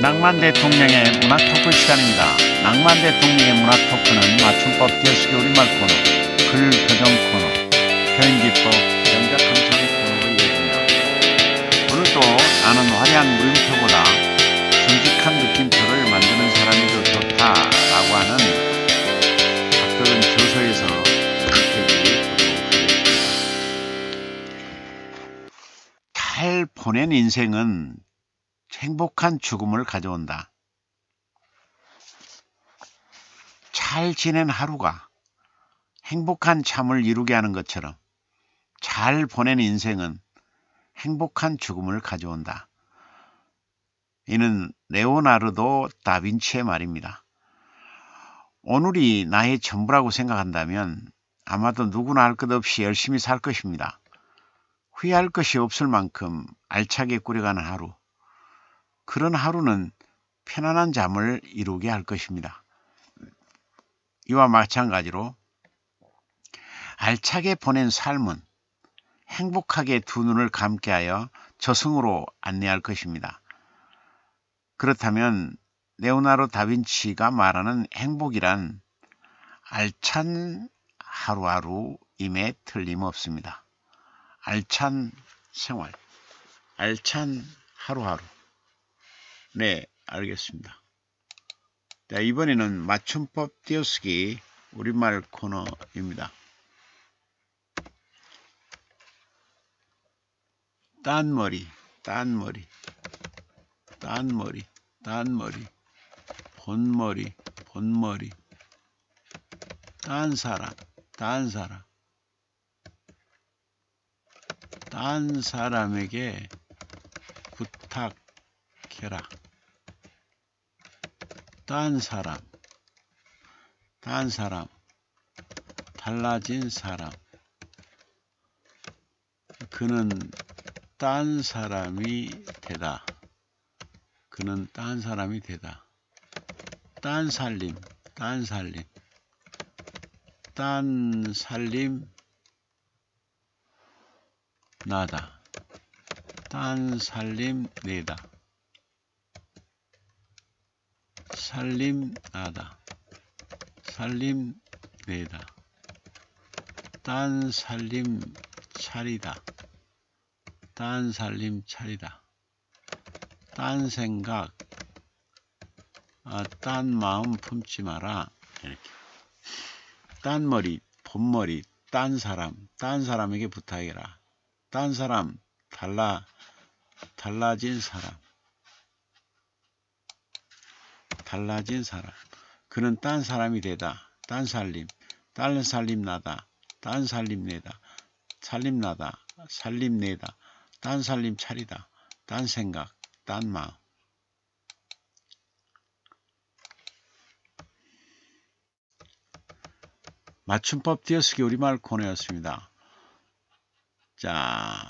낭만 대통령의 문학 토크 시간입니다. 낭만 대통령의 문학 토크는 맞춤법 띄어쓰기 우리말 코너, 글 교정 코너, 표현 기법, 명작 감상 코너로 이어집니다. 오늘도 나는 화려한 물음표보다 정직한 느낌표를 만드는 사람이 더 좋다라고 하는 박덕은 저서에서 선택이 보도록 하겠습니다. 잘 보낸 인생은 행복한 죽음을 가져온다. 잘 지낸 하루가 행복한 잠을 이루게 하는 것처럼 잘 보낸 인생은 행복한 죽음을 가져온다. 이는 레오나르도 다빈치의 말입니다. 오늘이 나의 전부라고 생각한다면 아마도 누구나 할 것 없이 열심히 살 것입니다. 후회할 것이 없을 만큼 알차게 꾸려가는 하루. 그런 하루는 편안한 잠을 이루게 할 것입니다. 이와 마찬가지로 알차게 보낸 삶은 행복하게 두 눈을 감게 하여 저승으로 안내할 것입니다. 그렇다면 레오나르도 다빈치가 말하는 행복이란 알찬 하루하루임에 틀림없습니다. 알찬 생활, 알찬 하루하루. 네, 알겠습니다. 자, 이번에는 맞춤법 띄어쓰기 우리말 코너입니다. 딴머리, 딴머리, 딴머리, 딴머리, 본머리, 본머리, 딴 사람, 딴 사람, 딴 사람에게 부탁해라. 딴 사람, 딴 사람, 달라진 사람. 그는 딴 사람이 되다. 그는 딴 사람이 되다. 딴 살림, 딴 살림, 딴 살림 나다. 딴 살림 내다. 살림 나다. 살림 내다. 딴 살림 차리다. 딴 살림 차리다. 딴 생각, 딴 마음 품지 마라. 이렇게. 딴 머리, 본머리, 딴 사람에게 부탁해라. 딴 사람, 달라진 사람. 달라진 사람. 그는 딴 사람이 되다. 딴 살림 나다. 딴 살림 내다. 살림 나다. 살림 내다. 딴 살림 차리다. 딴 생각, 딴 마음. 맞춤법 띄어쓰기 우리말 코너였습니다. 자,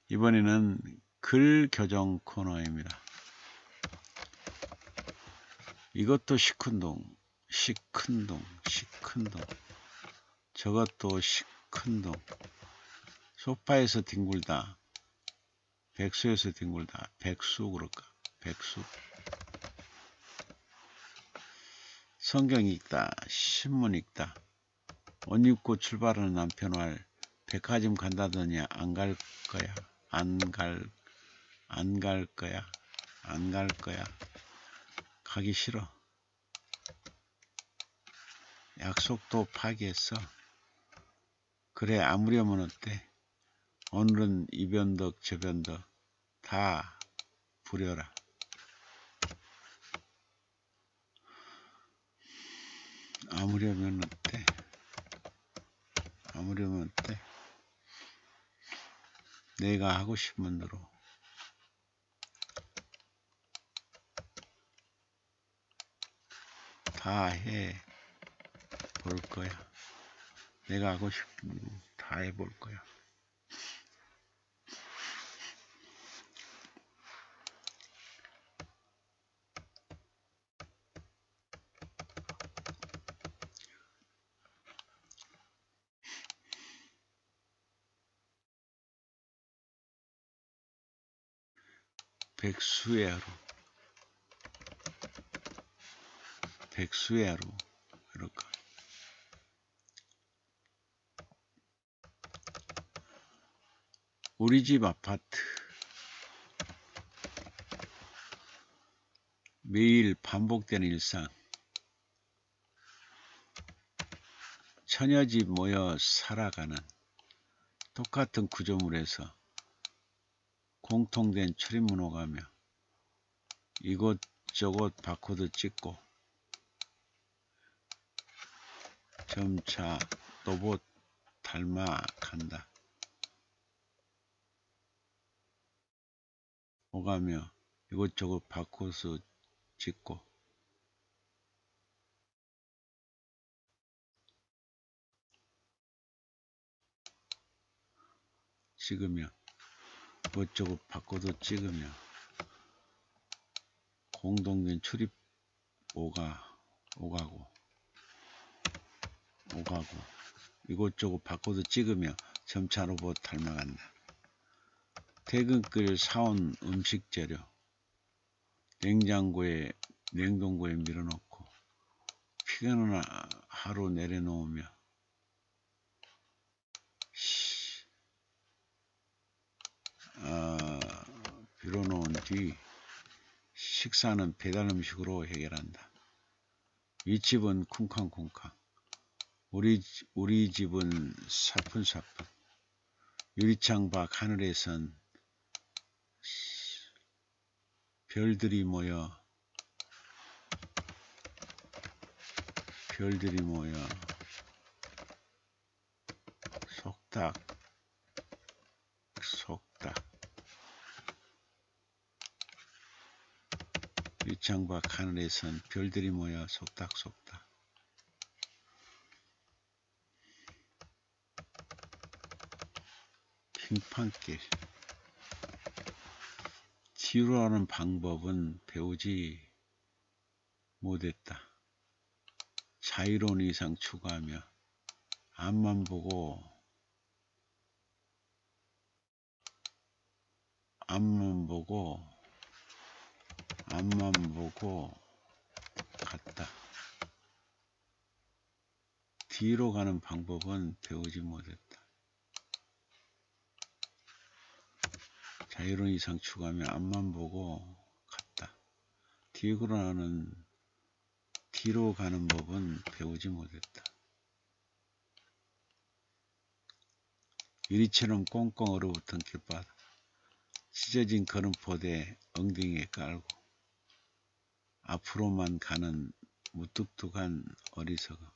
이번에는 글 교정 코너입니다. 이것도 시큰둥, 시큰둥, 시큰둥. 저것도 시큰둥. 소파에서 뒹굴다. 백수에서 뒹굴다. 백수 그럴까? 백수. 성경 읽다. 신문 읽다. 옷 입고 출발하는 남편 말. 백화점 간다더니 안 갈 거야. 안 갈 거야. 안 갈 거야. 가기 싫어. 약속도 파기했어. 그래, 아무렴은 어때? 오늘은 이 변덕 저 변덕 다 부려라. 아무렴은 어때? 아무렴은 어때? 내가 하고 싶은 대로. 다 해 볼 거야. 내가 하고 싶은 대로 다 해 볼 거야. 백수의 하루. 백수야로 이럴까. 우리 집 아파트. 매일 반복되는 일상. 처녀 집 모여 살아가는 똑같은 구조물에서 공통된 출입문 오가며 이곳저곳 바코드 찍고 점차 로봇 닮아간다. 오가며 이곳저곳 바코드 찍고 찍으며 이것저것 바코드 찍으며 공동된 출입 오가고 이곳저곳 바코드 찍으며 점차 로봇 닮아간다. 퇴근길 사온 음식 재료 냉장고에 냉동고에 밀어넣고 피곤한 하루 내려놓으며 빌어놓은 뒤 식사는 배달 음식으로 해결한다. 윗집은 쿵쾅쿵쾅, 우리 집은 사뿐사뿐. 유리창 밖 하늘에선 별들이 모여 속닥 유리창 밖 하늘에선 별들이 모여 속닥속닥. 빙판길. 지루하는 방법은 배우지 못했다. 자유로운 이상 추구하며 앞만 보고 갔다. 뒤로 가는 방법은 배우지 못했다. 자유로운 이상 추구하며 앞만 보고 갔다. 뒤로 가는 법은 배우지 못했다. 유리처럼 꽁꽁 얼어붙은 길바닥. 찢어진 걸음포대 엉덩이에 깔고 앞으로만 가는 무뚝뚝한 어리석음.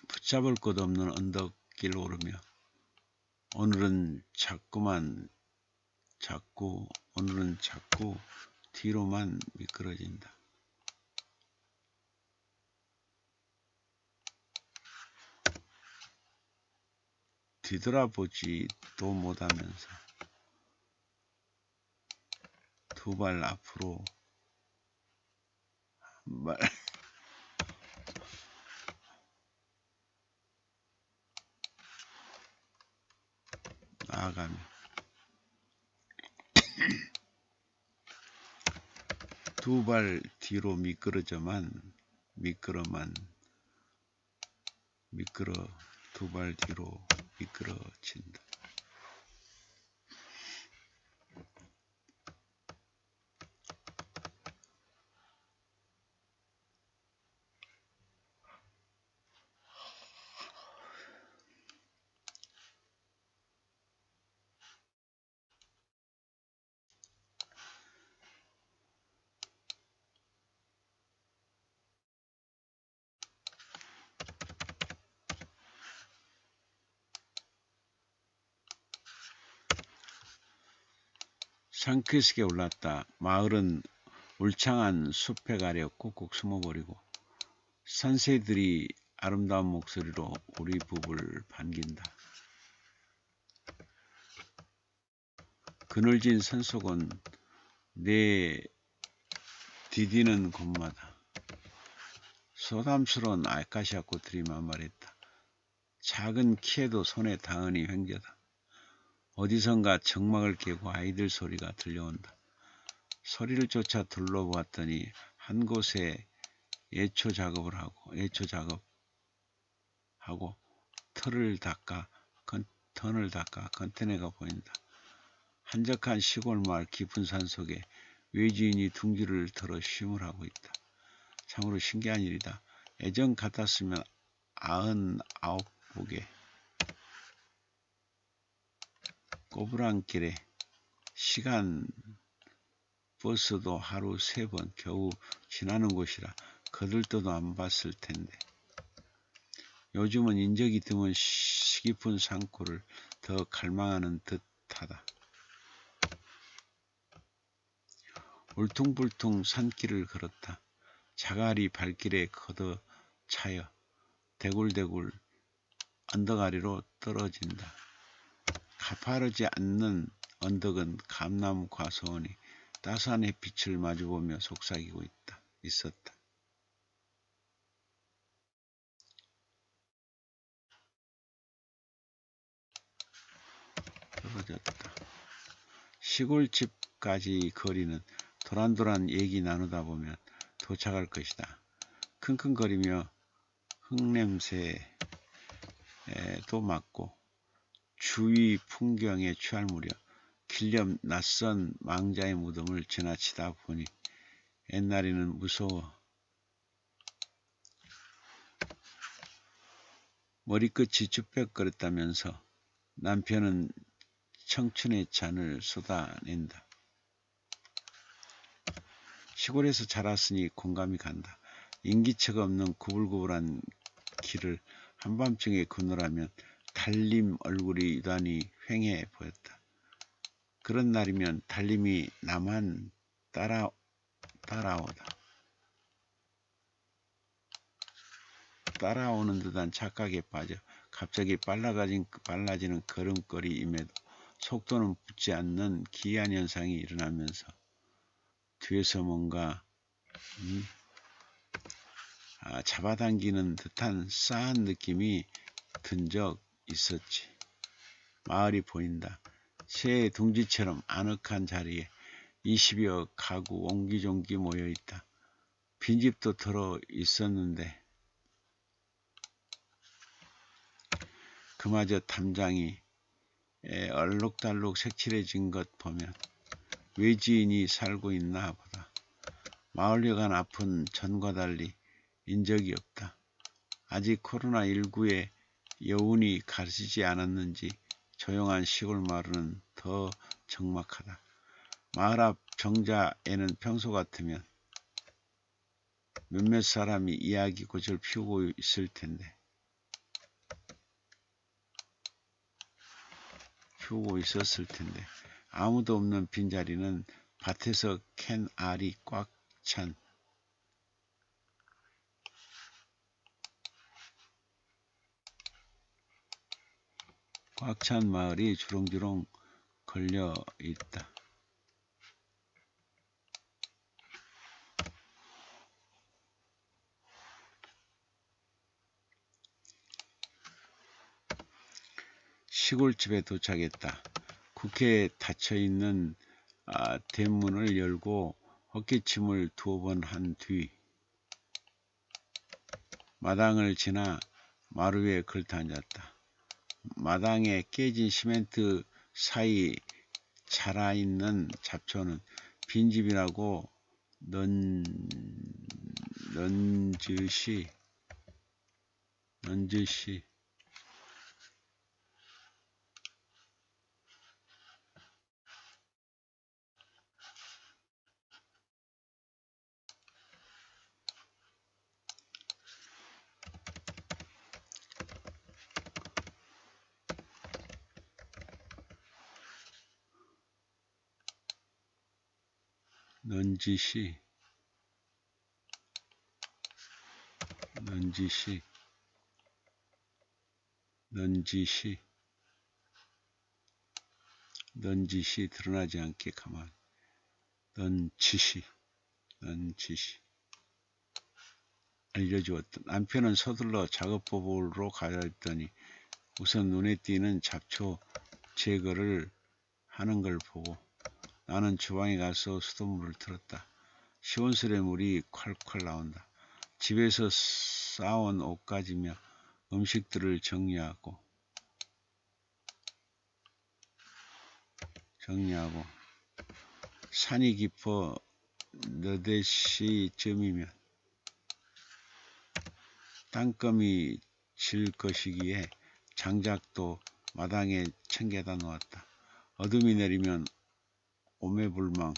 붙잡을 것 없는 언덕길 오르며 오늘은 자꾸 뒤로만 미끄러진다. 뒤돌아보지도 못하면서 두 발 앞으로 한 발 나아가며 두 발 뒤로 미끄러 두 발 뒤로 미끄러진다. 산기슭에 올랐다. 마을은 울창한 숲에 가려 꾹꾹 숨어버리고 산새들이 아름다운 목소리로 우리 부부를 반긴다. 그늘진 산속은 내 디디는 곳마다 소담스러운 아카시아 꽃들이 만발했다. 작은 키에도 손에 닿으니 횡재다. 어디선가 정막을 깨고 아이들 소리가 들려온다. 소리를 쫓아 둘러보았더니 한 곳에 예초 작업하고 턴을 닦아 컨테너가 보인다. 한적한 시골 마을 깊은 산속에 외지인이 둥지를 들어 쉼을 하고 있다. 참으로 신기한 일이다. 예전 같았으면 99복의 꼬부랑길에 시간 버스도 하루 3번 겨우 지나는 곳이라 거들떠도 안 봤을 텐데 요즘은 인적이 드문 시깊은 산골을 더 갈망하는 듯하다. 울퉁불퉁 산길을 걸었다. 자갈이 발길에 걷어차여 대굴대굴 언덕 아래로 떨어진다. 가파르지 않는 언덕은 감나무 과수원이 따스한 햇빛을 마주보며 속삭이고 있었다. 떨어졌다. 시골집까지 거리는 도란도란 얘기 나누다 보면 도착할 것이다. 킁킁거리며 흙냄새도 맡고 주위 풍경에 취할 무렵 길옆 낯선 망자의 무덤을 지나치다 보니 옛날에는 무서워 머리끝이 쭈뼛거렸다면서 남편은 청춘의 잔을 쏟아낸다. 시골에서 자랐으니 공감이 간다. 인기처가 없는 구불구불한 길을 한밤중에 걷노라면 달님 얼굴이 유난히 휑해 보였다. 그런 날이면 달님이 나만 따라오는 듯한 착각에 빠져 갑자기 빨라지는 걸음걸이임에도 속도는 붙지 않는 기이한 현상이 일어나면서 뒤에서 뭔가 잡아당기는 듯한 싸한 느낌이 든 적 있었지. 마을이 보인다. 새 둥지처럼 아늑한 자리에 20여 가구 옹기종기 모여있다. 빈집도 들어 있었는데 그마저 담장이 얼룩달룩 색칠해진 것 보면 외지인이 살고 있나 보다. 마을여간 앞은 전과 달리 인적이 없다. 아직 코로나19의 여운이 가시지 않았는지 조용한 시골 마을은 더 적막하다. 마을 앞 정자에는 평소 같으면 몇몇 사람이 이야기꽃을 피우고 있을 텐데 아무도 없는 빈자리는 밭에서 캔 알이 꽉 찬 마을이 주렁주렁 걸려 있다. 시골집에 도착했다. 국회에 닫혀있는 대문을 열고 헛기침을 2번 한 뒤 마당을 지나 마루에 걸터앉았다. 마당에 깨진 시멘트 사이 자라있는 잡초는 빈집이라고 넌지시 넌지시 드러나지 않게 가만 넌지시 알려주었다. 남편은 서둘러 작업법으로 가려 했더니 우선 눈에 띄는 잡초 제거를 하는 걸 보고 나는 주방에 가서 수돗물을 틀었다. 시원스레 물이 콸콸 나온다. 집에서 싸온 옷가지며 음식들을 정리하고 산이 깊어 너댓시쯤이면 땅거미 질 것이기에 장작도 마당에 챙겨다 놓았다. 어둠이 내리면 오매불망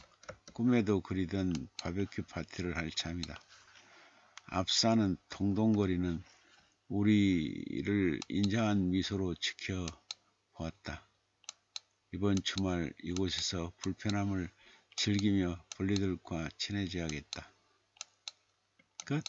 꿈에도 그리던 바베큐 파티를 할 참이다. 앞사는 동동거리는 우리를 인자한 미소로 지켜보았다. 이번 주말 이곳에서 불편함을 즐기며 벌레들과 친해져야겠다. 끝.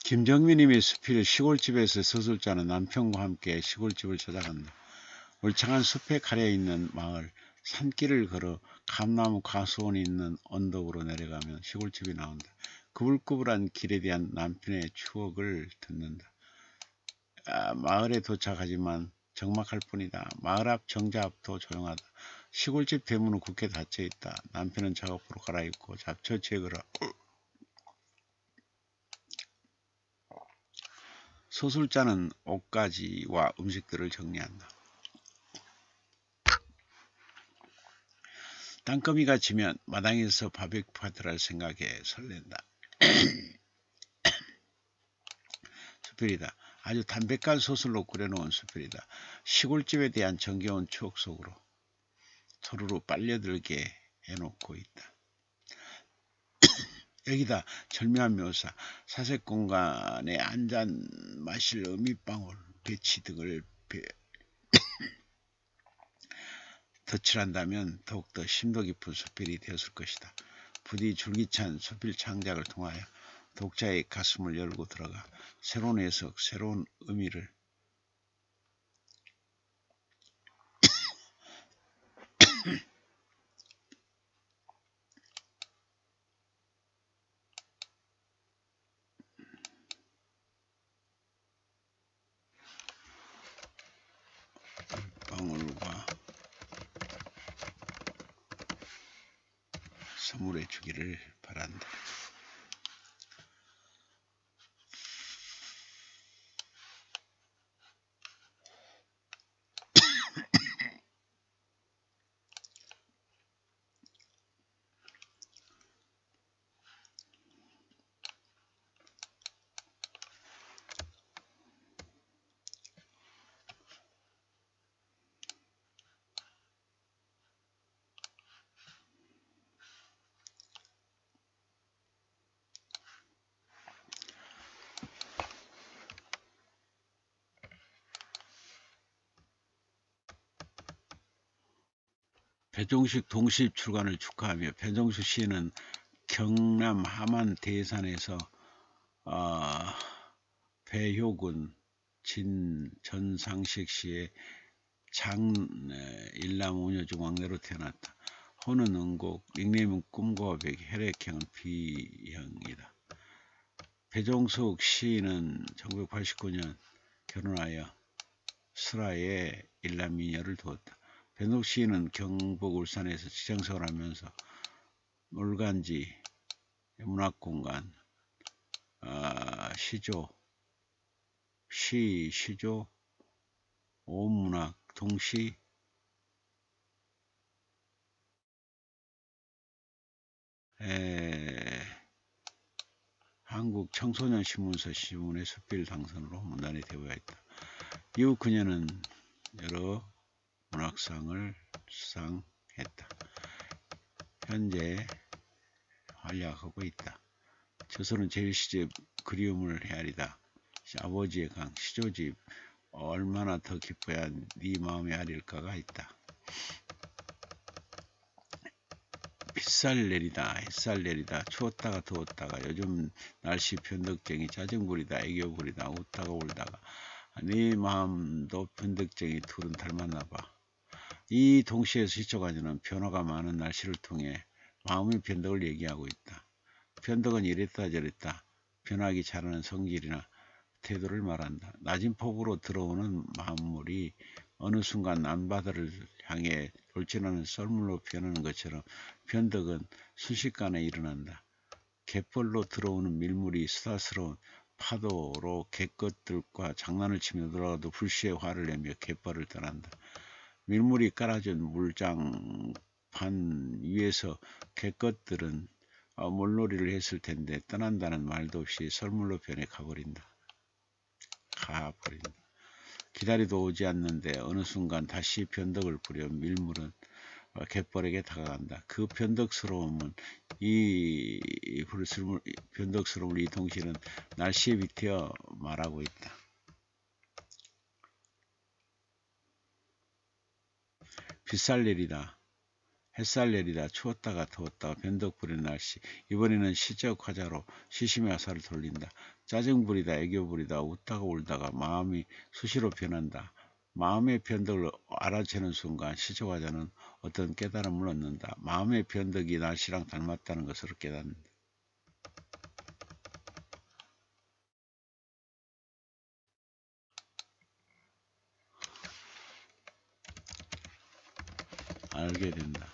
김정민님이 수필 시골집에서 서술자는 남편과 함께 시골집을 찾아간다. 울창한 숲에 가려있는 마을, 산길을 걸어 감나무 가수원이 있는 언덕으로 내려가면 시골집이 나온다. 구불구불한 길에 대한 남편의 추억을 듣는다. 마을에 도착하지만 적막할 뿐이다. 마을 앞 정자 앞도 조용하다. 시골집 대문은 굳게 닫혀있다. 남편은 작업으로 갈아입고 잡초 제거라 소술자는 옷가지와 음식들을 정리한다. 땅거미가 지면 마당에서 바베큐 파티를 할 생각에 설렌다. 수필이다. 아주 담백한 소설로 꾸려놓은 수필이다. 시골집에 대한 정겨운 추억 속으로 토르로 빨려들게 해놓고 있다. 여기다 절묘한 묘사, 사색 공간에 한 잔 마실 어미방울, 배치 등을 덧칠한다면 더욱더 심도 깊은 수필이 되었을 것이다. 부디 줄기찬 수필 창작을 통하여 독자의 가슴을 열고 들어가 새로운 해석, 새로운 의미를 방울과 선물해 주기를 바란다. 배종식 동시입 출간을 축하하며 배종식 시인은 경남 함안 대산에서 배효군 전상식 씨의 일남 오녀 중 왕래로 태어났다. 호는 은곡, 닉네임은 꿈과 백, 혈액형은 B형이다. 배종숙 시인은 1989년 결혼하여 슬하에 일남 미녀를 두었다. 배종숙 시인은 경북 울산에서 직장생활하면서 물간지, 문학공간, 시조, 오문학, 동시, 한국 청소년 신문서 신문의 수필 당선으로 문단이 되어야 했다. 이후 그녀는 여러 문학상을 수상했다. 현재 활약하고 있다. 저서는 제1시집 그리움을 헤아리다. 아버지의 강, 시조집 얼마나 더 기뻐야 네 마음에 아릴까가 있다. 빗살 내리다, 햇살 내리다, 추웠다가 더웠다가, 요즘 날씨 변덕쟁이, 짜증부리다, 애교부리다, 웃다가 울다가, 네 마음도 변덕쟁이 둘은 닮았나봐. 이 동시에서 시초가지는 변화가 많은 날씨를 통해 마음의 변덕을 얘기하고 있다. 변덕은 이랬다 저랬다 변하기 잘하는 성질이나 태도를 말한다. 낮은 폭으로 들어오는 만물이 어느 순간 남바다를 향해 돌진하는 썰물로 변하는 것처럼 변덕은 순식간에 일어난다. 갯벌로 들어오는 밀물이 수다스러운 파도로 갯것들과 장난을 치며 들어가도 불시에 화를 내며 갯벌을 떠난다. 밀물이 깔아준 물장판 위에서 갯것들은 물놀이를 했을 텐데 떠난다는 말도 없이 썰물로 변해 가버린다. 기다리도 오지 않는데 어느 순간 다시 변덕을 부려 밀물은 갯벌에게 다가간다. 그 변덕스러움을 이 동시에는 날씨에 비태어 말하고 있다. 빗살 내리다. 햇살 내리다 추웠다가 더웠다가 변덕 부리는 날씨. 이번에는 시적 화자로 시심의 화살을 돌린다. 짜증 부리다 애교 부리다 웃다가 울다가 마음이 수시로 변한다. 마음의 변덕을 알아채는 순간 시적 화자는 어떤 깨달음을 얻는다. 마음의 변덕이 날씨랑 닮았다는 것을 깨닫는다. 알게 된다.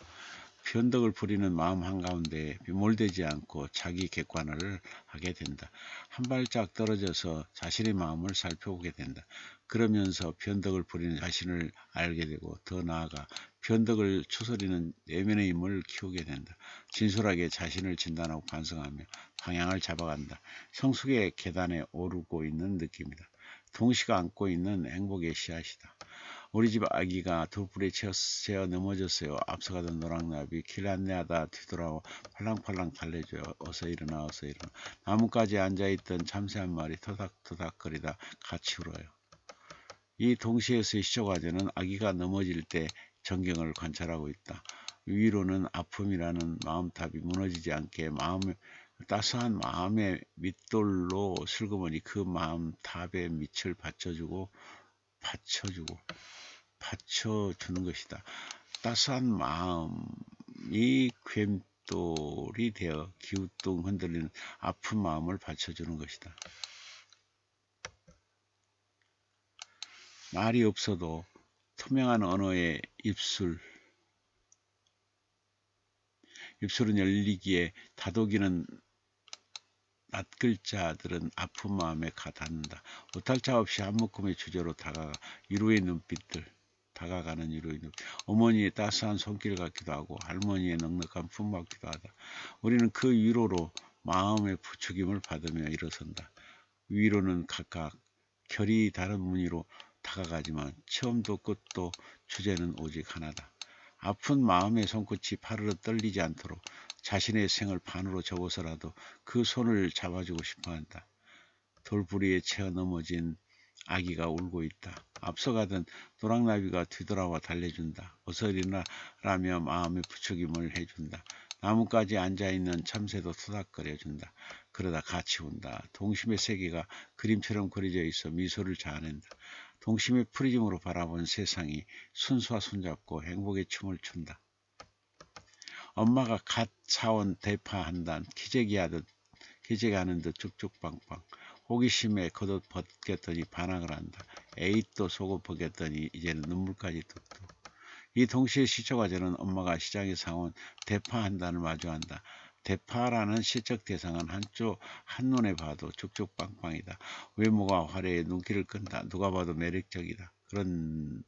변덕을 부리는 마음 한가운데 몰되지 않고 자기 객관화를 하게 된다. 한 발짝 떨어져서 자신의 마음을 살펴보게 된다. 그러면서 변덕을 부리는 자신을 알게 되고 더 나아가 변덕을 추스리는 내면의 힘을 키우게 된다. 진솔하게 자신을 진단하고 반성하며 방향을 잡아간다. 성숙의 계단에 오르고 있는 느낌이다. 동시가 안고 있는 행복의 씨앗이다. 우리 집 아기가 돌불에 채어 넘어졌어요. 앞서가던 노랑나비 길 안내하다 뒤돌아와 팔랑팔랑 달래줘요. 어서 일어나 어서 일어나. 나뭇가지에 앉아있던 참새 한 마리 토닥토닥거리다 같이 울어요. 이 동시에서의 시초과제는 아기가 넘어질 때 전경을 관찰하고 있다. 위로는 아픔이라는 마음탑이 무너지지 않게 따스한 마음의 밑돌로 슬그머니 그 마음탑에 밑을 받쳐주는 것이다. 따스한 마음이 괸돌이 되어 기우뚱 흔들리는 아픈 마음을 받쳐주는 것이다. 말이 없어도 투명한 언어의 입술은 열리기에 다독이는 낯글자들은 아픈 마음에 가닿는다. 오탈자 없이 한 묶음의 주제로 다가가는 위로의 눈빛. 어머니의 따스한 손길 같기도 하고 할머니의 넉넉한 품 같기도 하다. 우리는 그 위로로 마음의 부추김을 받으며 일어선다. 위로는 각각 결이 다른 무늬로 다가가지만 처음도 끝도 주제는 오직 하나다. 아픈 마음의 손끝이 파르르 떨리지 않도록 자신의 생을 반으로 접어서라도 그 손을 잡아주고 싶어한다. 돌부리에 채어 넘어진 아기가 울고 있다. 앞서가던 노랑나비가 뒤돌아와 달래준다. 어서 일어나라며 마음의 부추김을 해준다. 나뭇가지에 앉아있는 참새도 토닥거려준다. 그러다 같이 운다. 동심의 세계가 그림처럼 그려져 있어 미소를 자아낸다. 동심의 프리즘으로 바라본 세상이 순수와 손잡고 행복의 춤을 춘다. 엄마가 갓 사온 대파한단 기재기하는 듯 쭉쭉빵빵. 호기심에 겉옷 벗겼더니 반항을 한다. 에잇 또 속옷 벗겼더니 이제는 눈물까지 뚝뚝. 이 동시에 시초과제는 엄마가 시장에 사온 대파 한 단을 마주한다. 대파라는 시적 대상은 한눈에 봐도 쭉쭉빵빵이다. 외모가 화려해 눈길을 끈다. 누가 봐도 매력적이다. 그런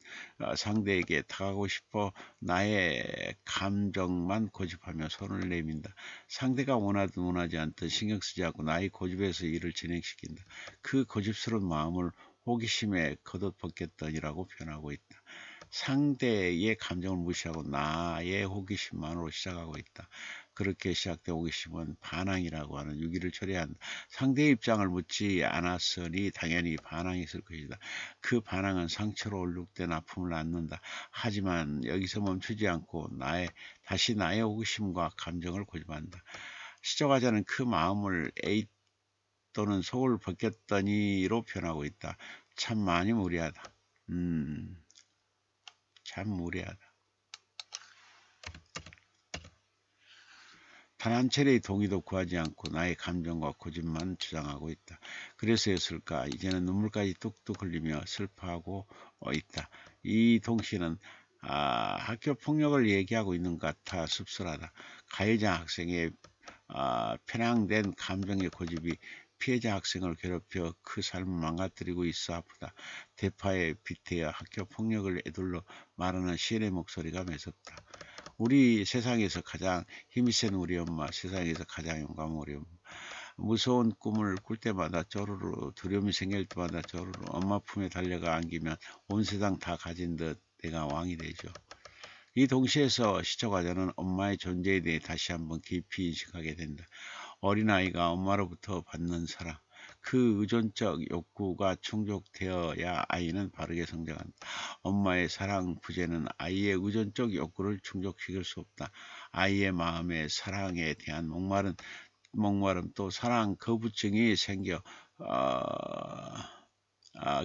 상대에게 다가가고 싶어 나의 감정만 고집하며 손을 내민다. 상대가 원하든 원하지 않든 신경 쓰지 않고 나의 고집에서 일을 진행시킨다. 그 고집스러운 마음을 호기심에 겉옷 벗겼더니라고 표현하고 있다. 상대의 감정을 무시하고 나의 호기심만으로 시작하고 있다. 그렇게 시작된 호기심은 반항이라고 하는 유기를 초래한다. 상대의 입장을 묻지 않았으니 당연히 반항이 있을 것이다. 그 반항은 상처로 얼룩된 아픔을 낳는다. 하지만 여기서 멈추지 않고 다시 나의 호기심과 감정을 고집한다. 시적하자는 그 마음을 에잇 또는 속을 벗겼더니로 표현하고 있다. 참 많이 무리하다. 참 무례하다. 단 한 차례의 동의도 구하지 않고 나의 감정과 고집만 주장하고 있다. 그래서였을까? 이제는 눈물까지 뚝뚝 흘리며 슬퍼하고 있다. 이 동시는 학교 폭력을 얘기하고 있는 것 같아 씁쓸하다. 가해자 학생의 편향된 감정의 고집이 피해자 학생을 괴롭혀 그 삶을 망가뜨리고 있어 아프다. 대파에 빗대어 학교 폭력을 에둘러 말하는 시인의 목소리가 매섭다. 우리 세상에서 가장 힘이 센 우리 엄마, 세상에서 가장 용감한 우리 엄마. 무서운 꿈을 꿀 때마다 쪼르르, 두려움이 생길 때마다 쪼르르, 엄마 품에 달려가 안기면 온 세상 다 가진 듯 내가 왕이 되죠. 이 동시에서 시초과자는 엄마의 존재에 대해 다시 한번 깊이 인식하게 된다. 어린아이가 엄마로부터 받는 사랑, 그 의존적 욕구가 충족되어야 아이는 바르게 성장한다. 엄마의 사랑 부재는 아이의 의존적 욕구를 충족시킬 수 없다. 아이의 마음에 사랑에 대한 목마름 또 사랑 거부증이 생겨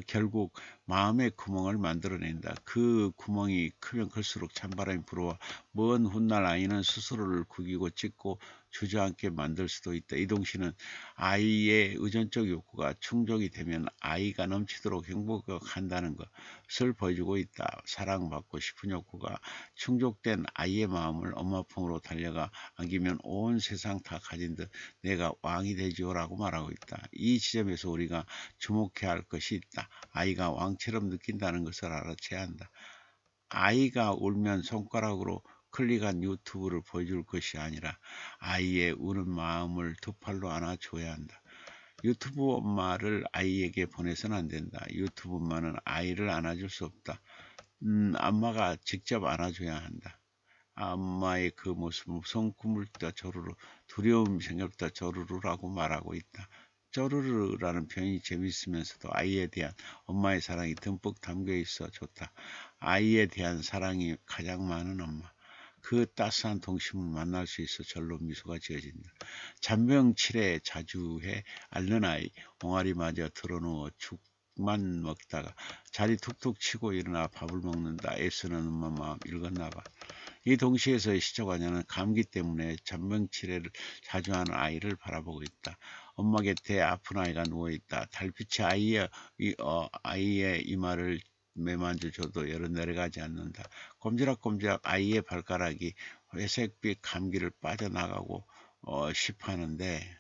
결국 마음의 구멍을 만들어낸다. 그 구멍이 크면 클수록 찬바람이 불어와 먼 훗날 아이는 스스로를 구기고 찢고 주저앉게 만들 수도 있다. 이동시는 아이의 의존적 욕구가 충족이 되면 아이가 넘치도록 행복한다는 것을 보여주고 있다. 사랑받고 싶은 욕구가 충족된 아이의 마음을 엄마 품으로 달려가 안기면 온 세상 다 가진 듯 내가 왕이 되지요라고 말하고 있다. 이 지점에서 우리가 주목해야 할 것이 있다. 아이가 왕처럼 느낀다는 것을 알아채야 한다. 아이가 울면 손가락으로 클릭한 유튜브를 보여줄 것이 아니라 아이의 우는 마음을 두 팔로 안아줘야 한다. 유튜브 엄마를 아이에게 보내서는 안 된다. 유튜브 엄마는 아이를 안아줄 수 없다. 엄마가 직접 안아줘야 한다. 엄마의 그 모습, 무서운 꿈을 꾸다 조르르, 두려움이 생겼다 조르르라고 말하고 있다. 쪼르르라는 표현이 재미있으면서도 아이에 대한 엄마의 사랑이 듬뿍 담겨 있어 좋다. 아이에 대한 사랑이 가장 많은 엄마. 그 따스한 동심을 만날 수 있어 절로 미소가 지어진다. 잔병치레 자주해 앓는 아이, 옹알이마저 드러누워 죽만 먹다가 자리 툭툭 치고 일어나 밥을 먹는다. 애쓰는 엄마 마음 읽었나봐. 이 동시에서의 시초가냐는 감기 때문에 잔병치레를 자주 하는 아이를 바라보고 있다. 엄마 곁에 아픈 아이가 누워있다. 달빛이 아이의 이마를 매만져줘도 열은 내려가지 않는다. 꼼지락꼼지락 아이의 발가락이 회색빛 감기를 빠져나가고 싶어하는데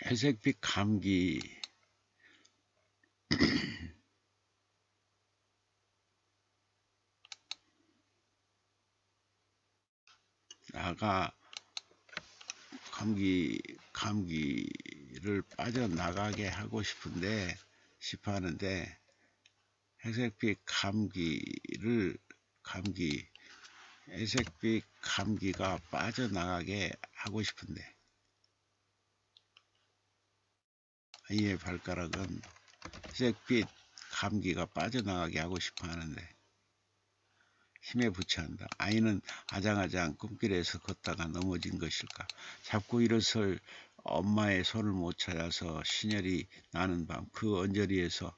회색빛 감기 나가 감기를 빠져나가게 하고 싶어하는데 회색빛 회색빛 감기가 빠져나가게 하고 싶은데 아이의 발가락은 회색빛 감기가 빠져나가게 하고 싶어 하는데 힘에 부처한다. 아이는 아장아장 꿈길에서 걷다가 넘어진 것일까? 잡고 일어설 엄마의 손을 못 찾아서 신혈이 나는 밤 그 언저리에서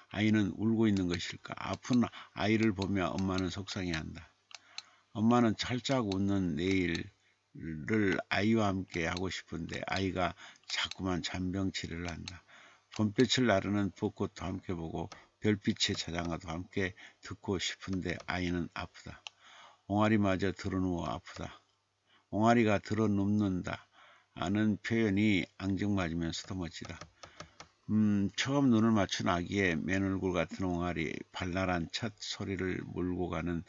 아이는 울고 있는 것일까? 아픈 아이를 보며 엄마는 속상해한다. 엄마는 찰짝 웃는 내일을 아이와 함께 하고 싶은데 아이가 자꾸만 잔병치레를 한다. 봄빛을 나르는 벚꽃도 함께 보고 별빛의 자장가도 함께 듣고 싶은데 아이는 아프다. 옹알이마저 드러누워 아프다. 옹알이가 드러눕는다. 아는 표현이 앙증맞으면서도 멋지다. 처음 눈을 맞춘 아기의 맨얼굴 같은 옹알이 발랄한 첫 소리를 몰고 가는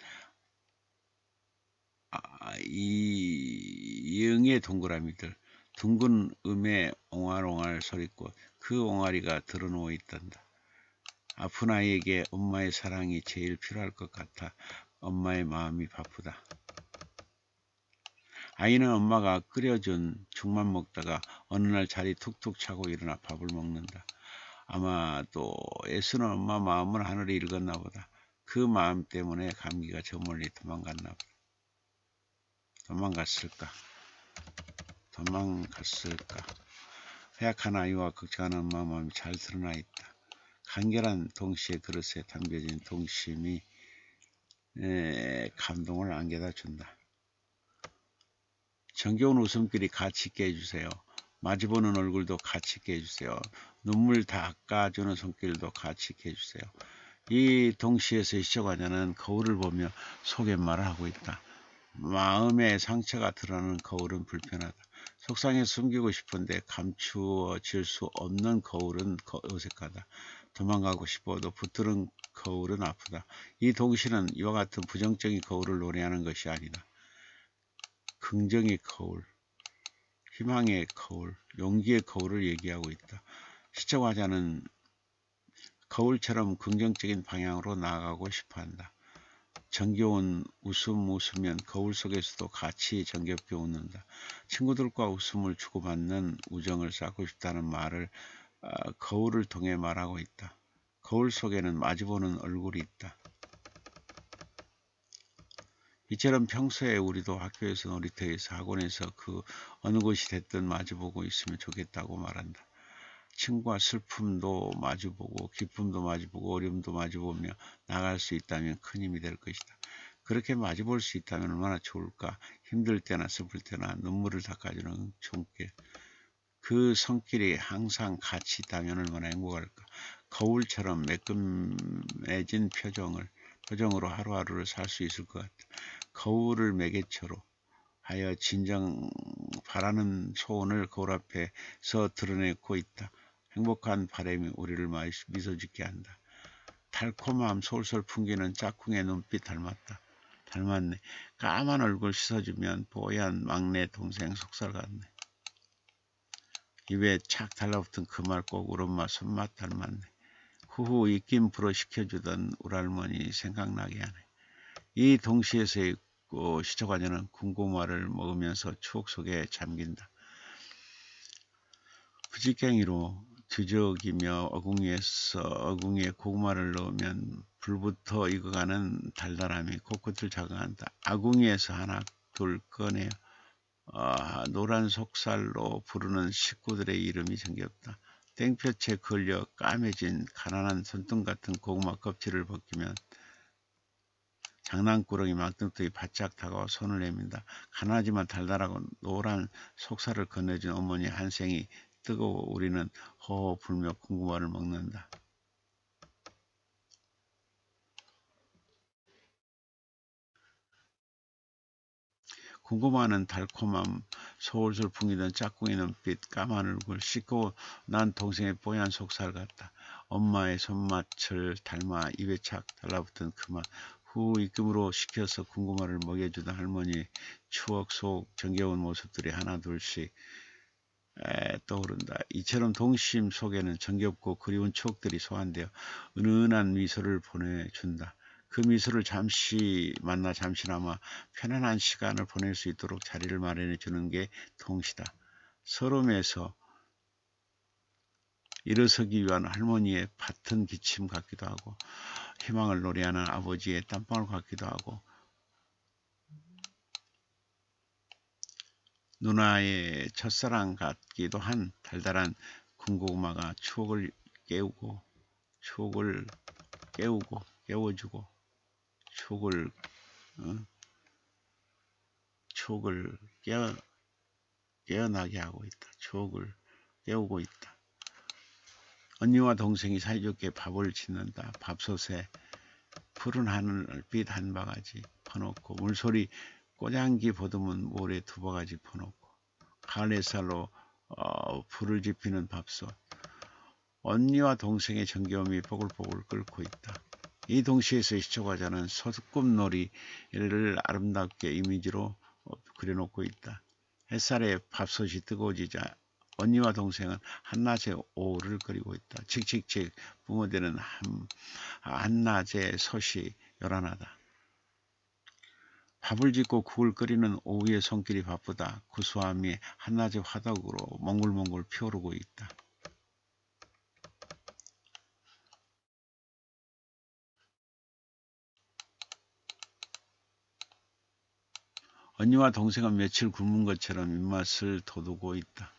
이응의 동그라미들 둥근 음의 옹알옹알 소리꽃 그 옹알이가 드러누워 있단다. 아픈 아이에게 엄마의 사랑이 제일 필요할 것 같아 엄마의 마음이 바쁘다. 아이는 엄마가 끓여준 죽만 먹다가 어느 날 자리 툭툭 차고 일어나 밥을 먹는다. 아마도 애쓰는 엄마 마음을 하늘이 읽었나 보다. 그 마음 때문에 감기가 저 멀리 도망갔나 보다. 도망갔을까. 허약한 아이와 걱정하는 엄마 마음이 잘 드러나 있다. 간결한 동시에 그릇에 담겨진 동심이 감동을 안겨다 준다. 정겨운 웃음길이 같이 있게 해주세요. 마주보는 얼굴도 같이 있게 해주세요. 눈물 닦아주는 손길도 같이 있게 해주세요. 이 동시에서의 시초가냐는 거울을 보며 속갯말을 하고 있다. 마음의 상처가 드러나는 거울은 불편하다. 속상해 숨기고 싶은데 감추어질 수 없는 거울은 어색하다. 도망가고 싶어도 붙드는 거울은 아프다. 이 동시는 이와 같은 부정적인 거울을 노래하는 것이 아니다. 긍정의 거울, 희망의 거울, 용기의 거울을 얘기하고 있다. 시적화자는 거울처럼 긍정적인 방향으로 나아가고 싶어한다. 정겨운 웃으면 거울 속에서도 같이 정겹게 웃는다. 친구들과 웃음을 주고받는 우정을 쌓고 싶다는 말을 거울을 통해 말하고 있다. 거울 속에는 마주보는 얼굴이 있다. 이처럼 평소에 우리도 학교에서, 놀이터에서, 학원에서 그 어느 곳이 됐든 마주보고 있으면 좋겠다고 말한다. 친구와 슬픔도 마주보고 기쁨도 마주보고 어려움도 마주보며 나갈 수 있다면 큰 힘이 될 것이다. 그렇게 마주볼 수 있다면 얼마나 좋을까. 힘들 때나 슬플 때나 눈물을 닦아주는 손길. 그 손길이 항상 같이 있다면 얼마나 행복할까. 거울처럼 매끈해진 표정으로 하루하루를 살 수 있을 것 같다. 거울을 매개체로 하여 진정 바라는 소원을 거울 앞에서 드러내고 있다. 행복한 바람이 우리를 미소 짓게 한다. 달콤함 솔솔 풍기는 짝꿍의 눈빛 닮았네. 까만 얼굴 씻어주면 뽀얀 막내 동생 속살 같네. 입에 착 달라붙은 그 말 꼭 우리 엄마 손맛 닮았네. 후후 입김 불어 시켜주던 우리 할머니 생각나게 하네. 이 동시에서 있고 시초과자는 군고구마를 먹으면서 추억 속에 잠긴다. 부지깽이로 뒤적이며 어궁이에 고구마를 넣으면 불부터 익어가는 달달함이 코끝을 자극한다. 아궁이에서 하나 둘 꺼내어 노란 속살로 부르는 식구들의 이름이 정겹다. 땡볕에 걸려 까매진 가난한 손등 같은 고구마 껍질을 벗기면 장난꾸러기 막등떡이 바짝 다가와 손을 내민다. 가난하지만 달달하고 노란 속살을 건네준 어머니 한 생이 뜨거워 우리는 허허 불며 고구마를 먹는다. 고구마는 달콤함, 솔솔 풍기던 짝꿍이 눈빛, 까만 얼굴, 씻고 난 동생의 뽀얀 속살 같다. 엄마의 손맛을 닮아 입에 착 달라붙은 그 맛. 후 입금으로 시켜서 고구마를 먹여주던 할머니 추억 속 정겨운 모습들이 하나 둘씩 떠오른다. 이처럼 동심 속에는 정겹고 그리운 추억들이 소환되어 은은한 미소를 보내준다. 그 미소를 잠시나마 편안한 시간을 보낼 수 있도록 자리를 마련해 주는 게 동시다. 서름에서 일어서기 위한 할머니의 밭은 기침 같기도 하고 희망을 노래하는 아버지의 땀방울 같기도 하고 누나의 첫사랑 같기도 한 달달한 군고구마가 추억을 깨워주고 추억을 깨어나게 하고 있다. 추억을 깨우고 있다. 언니와 동생이 사이좋게 밥을 짓는다. 밥솥에 푸른 하늘빛 한 바가지 퍼놓고 물소리 꼬장기 보듬은 모래 두 바가지 퍼놓고 가을 햇살로 불을 지피는 밥솥. 언니와 동생의 정겨움이 보글보글 끓고 있다. 이 동시에서 시초과자는 소꿉놀이를 아름답게 이미지로 그려놓고 있다. 햇살에 밥솥이 뜨거워지자 언니와 동생은 한낮의 오후를 그리고 있다. 칙칙칙 뿜어대는 한낮의 솥이 요란하다. 밥을 짓고 국을 끓이는 오후의 손길이 바쁘다. 구수함이 한낮의 화덕으로 몽글몽글 피어오르고 있다. 언니와 동생은 며칠 굶은 것처럼 입맛을 돋우고 있다.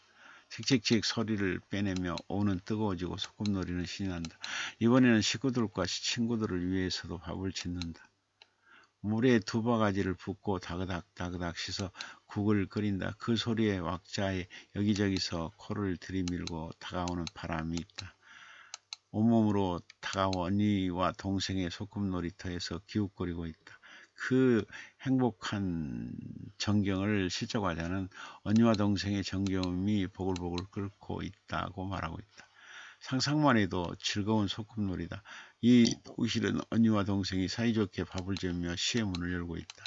칙칙칙 소리를 빼내며 오는 뜨거워지고 소꿉놀이는 신이 난다. 이번에는 식구들과 친구들을 위해서도 밥을 짓는다. 물에 두 바가지를 붓고 다그닥 씻어 국을 끓인다. 그 소리에 왁자에 여기저기서 코를 들이밀고 다가오는 바람이 있다. 온몸으로 다가와 언니와 동생의 소꿉놀이터에서 기웃거리고 있다. 그 행복한 전경을 시적하자는 언니와 동생의 정겨움이 보글보글 끓고 있다고 말하고 있다. 상상만 해도 즐거운 소꿉놀이다. 이 도실은 언니와 동생이 사이좋게 밥을 지으며 시의 문을 열고 있다.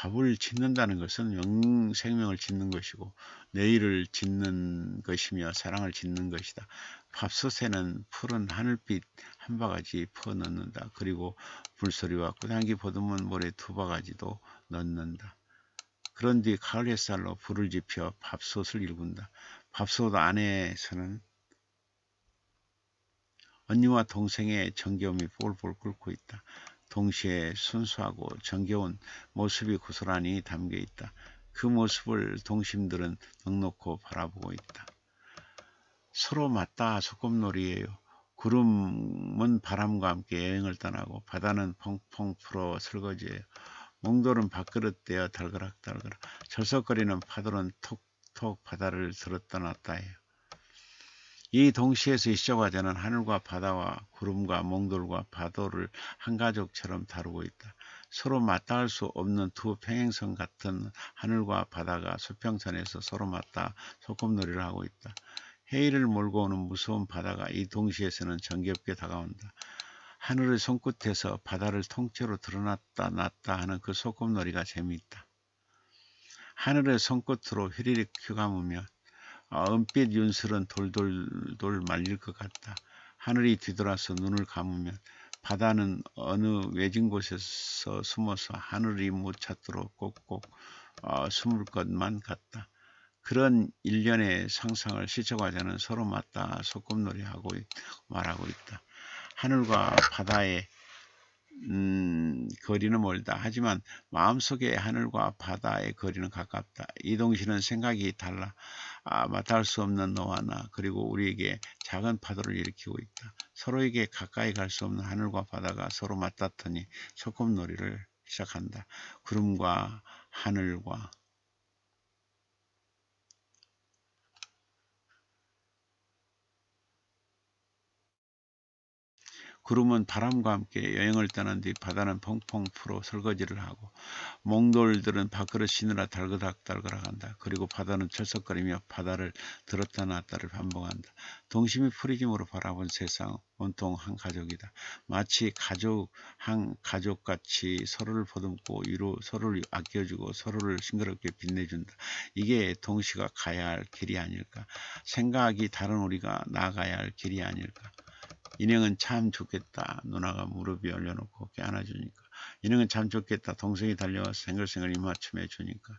밥을 짓는다는 것은 생명을 짓는 것이고 내일을 짓는 것이며 사랑을 짓는 것이다. 밥솥에는 푸른 하늘빛 한 바가지 퍼 넣는다. 그리고 불소리와 꽃향기 보듬은 모래 두 바가지도 넣는다. 그런 뒤 가을 햇살로 불을 지펴 밥솥을 일군다. 밥솥 안에서는 언니와 동생의 정겨움이 폴폴 끓고 있다. 동시에 순수하고 정겨운 모습이 고스란히 담겨 있다. 그 모습을 동심들은 넋놓고 바라보고 있다. 서로 맞다 소꿉놀이예요. 구름은 바람과 함께 여행을 떠나고 바다는 펑펑 풀어 설거지예요. 몽돌은 밥그릇 떼어 달그락달그락, 절석거리는 파도는 톡톡 바다를 들었다 놨다 해요. 이 동시에서 시적화자는 하늘과 바다와 구름과 몽돌과 파도를 한 가족처럼 다루고 있다. 서로 맞닿을 수 없는 두 평행선 같은 하늘과 바다가 수평선에서 서로 맞닿아 소꿉놀이를 하고 있다. 해일을 몰고 오는 무서운 바다가 이 동시에서는 정겹게 다가온다. 하늘의 손끝에서 바다를 통째로 드러났다 놨다 하는 그 소꿉놀이가 재미있다. 하늘의 손끝으로 휘리릭 휘감으며 은빛 윤슬은 돌돌돌 말릴 것 같다. 하늘이 뒤돌아서 눈을 감으면 바다는 어느 외진 곳에서 숨어서 하늘이 못 찾도록 꼭꼭 숨을 것만 같다. 그런 일련의 상상을 시적화자는 서로 맞닿아 소꿉놀이하고 말하고 있다. 하늘과 바다의 거리는 멀다. 하지만 마음속에 하늘과 바다의 거리는 가깝다. 이 동시는 생각이 달라. 맞닿을 수 없는 너와 나, 그리고 우리에게 작은 파도를 일으키고 있다. 서로에게 가까이 갈 수 없는 하늘과 바다가 서로 맞닿더니 소꿉놀이를 시작한다. 구름과 하늘과 구름은 바람과 함께 여행을 떠난 뒤 바다는 펑펑 풀어 설거지를 하고 몽돌들은 밥그릇 쉬느라 달그락달그락한다. 그리고 바다는 철썩거리며 바다를 들었다 놨다를 반복한다. 동심이 프리즘으로 바라본 세상 온통 한 가족이다. 마치 한 가족같이 서로를 보듬고 위로 서로를 아껴주고 서로를 싱그럽게 빛내준다. 이게 동시가 가야 할 길이 아닐까. 생각이 다른 우리가 나아가야 할 길이 아닐까. 인형은 참 좋겠다. 누나가 무릎 위 올려놓고 안아주니까. 인형은 참 좋겠다. 동생이 달려와서 생글생글 입맞춤해 주니까.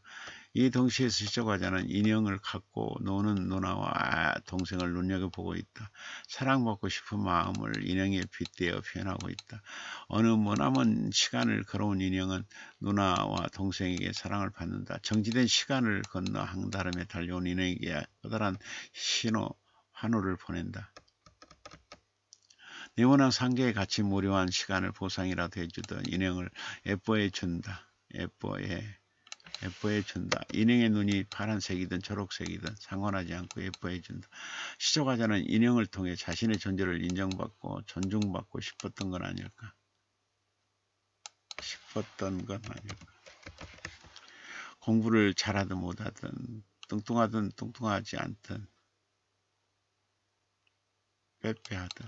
이 동시에 시적화자는 인형을 갖고 노는 누나와 동생을 눈여겨보고 있다. 사랑받고 싶은 마음을 인형에 빗대어 표현하고 있다. 어느 머나먼 시간을 걸어온 인형은 누나와 동생에게 사랑을 받는다. 정지된 시간을 건너 한다름에 달려온 인형에게 커다란 환호를 보낸다. 네모난 상자에 같이 무료한 시간을 보상이라도 해주던 인형을 예뻐해 준다. 예뻐해 준다. 인형의 눈이 파란색이든 초록색이든 상관하지 않고 예뻐해 준다. 시적화자는 인형을 통해 자신의 존재를 인정받고 존중받고 싶었던 건 아닐까. 공부를 잘하든 못하든 뚱뚱하든 뚱뚱하지 않든 빼빼하든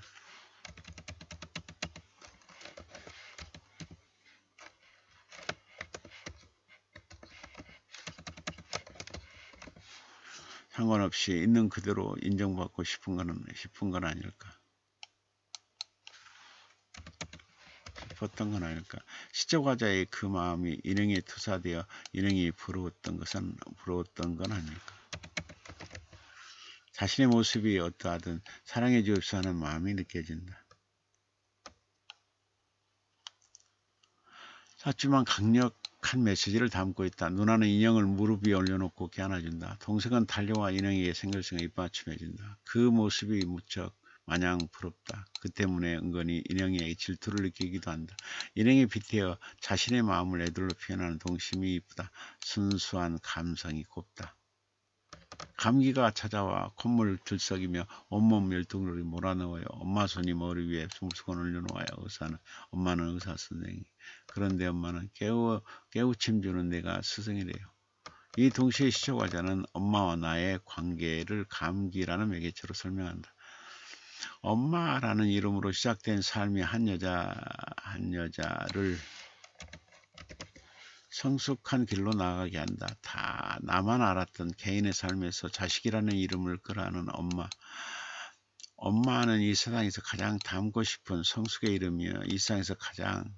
상관없이 있는 그대로 인정받고 싶은 건 아닐까. 싶었던 건 아닐까. 시적화자의 그 마음이 인형에 투사되어 인형이 부러웠던 건 아닐까. 자신의 모습이 어떠하든 사랑해 주옵소서 하는 마음이 느껴진다. 하지만 강력한 메시지를 담고 있다. 누나는 인형을 무릎 위에 올려놓고 안아준다. 동생은 달려와 인형에게 생글생글 입맞춤해준다. 그 모습이 무척 마냥 부럽다. 그 때문에 은근히 인형에게 질투를 느끼기도 한다. 인형에 빗대어 자신의 마음을 애들로 표현하는 동심이 이쁘다. 순수한 감성이 곱다. 감기가 찾아와 콧물 들썩이며 온몸 열등으로 몰아넣어요. 엄마 손이 머리 위에 수건 올려놓아요. 엄마는 의사 선생님. 그런데 엄마는 깨우침 주는 내가 스승이래요. 이 동시에 시적화자는 엄마와 나의 관계를 감기라는 매개체로 설명한다. 엄마라는 이름으로 시작된 삶이 한 여자를 성숙한 길로 나아가게 한다. 다 나만 알았던 개인의 삶에서 자식이라는 이름을 끌어안은 엄마. 엄마는 이 세상에서 가장 닮고 싶은 성숙의 이름이여 이 세상에서 가장